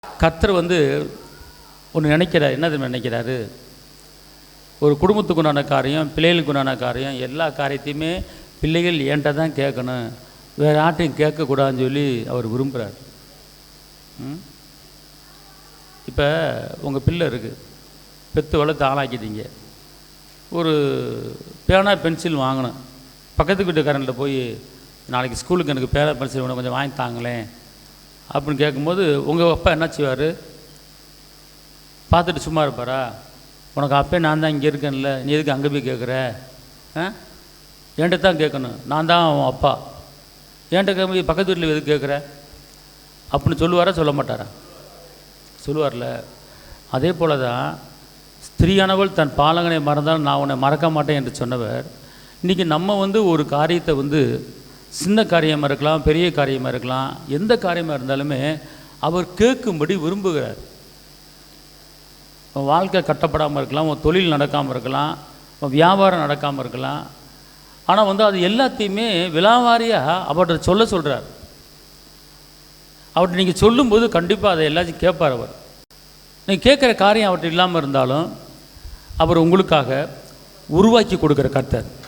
கர்த்தர் ஒன்று நினைக்கிறார். என்ன தெரியுமா நினைக்கிறாரு? ஒரு குடும்பத்துக்குண்டான காரியம், பிள்ளைகளுக்குண்டான காரியம், எல்லா காரியத்தையுமே பிள்ளைகள் என்கிட்ட தான் கேட்கணும், வேறு யார்ட்டையும் கேட்கக்கூடாதுன்னு சொல்லி அவர் விரும்புகிறார். இப்போ உங்கள் பிள்ளை இருக்குது, பெற்று வளர்த்து ஆளாக்கிட்டீங்க. ஒரு பேனா பென்சில் வாங்கணும். பக்கத்து வீட்டுக்காரன்ட்ட போய் நாளைக்கு ஸ்கூலுக்கு எனக்கு பேனா பென்சில் வேணும், கொஞ்சம் வாங்கி தாங்களேன் அப்படின்னு கேட்கும்போது உங்கள் அப்பா என்ன செய்வார்? பார்த்துட்டு சும்மா இருப்பாரா? உனக்கு அப்பே நான் தான் இங்கே இருக்கேன்ல, நீ எதுக்கு அங்கே போய் கேட்குற? என்கிட்ட தான் கேட்கணும், நான் தான் அவன் அப்பா, என்கிட்ட கேட்க பக்கத்து வீட்டில் எதுக்கு கேட்குற அப்படின்னு சொல்லுவாரா சொல்ல மாட்டாரா? சொல்லுவார்ல. அதே போல தான் ஸ்திரீயானவள் தன் பாலகனை மறந்தாலும் நான் உன்னை மறக்க மாட்டேன் என்று சொன்னவர், இன்றைக்கி நம்ம ஒரு காரியத்தை சின்ன காரியமாக இருக்கலாம், பெரிய காரியமாக இருக்கலாம், எந்த காரியமாக இருந்தாலுமே அவர் கேட்கும்படி விரும்புகிறார். வாழ்க்கை கட்டப்படாமல் இருக்கலாம், உன் தொழில் நடக்காமல் இருக்கலாம், உன் வியாபாரம் நடக்காமல் இருக்கலாம். ஆனால் அது எல்லாத்தையுமே விலாவாரியாக அவர்கிட்ட சொல்கிறார். அவர்கிட்ட நீங்கள் சொல்லும்போது கண்டிப்பாக அதை எல்லாத்தையும் கேட்பார். அவர் நீங்கள் கேட்குற காரியம் அவர்கிட்ட இல்லாமல் இருந்தாலும் அவர் உங்களுக்காக உருவாக்கி கொடுக்குற கர்த்தர்.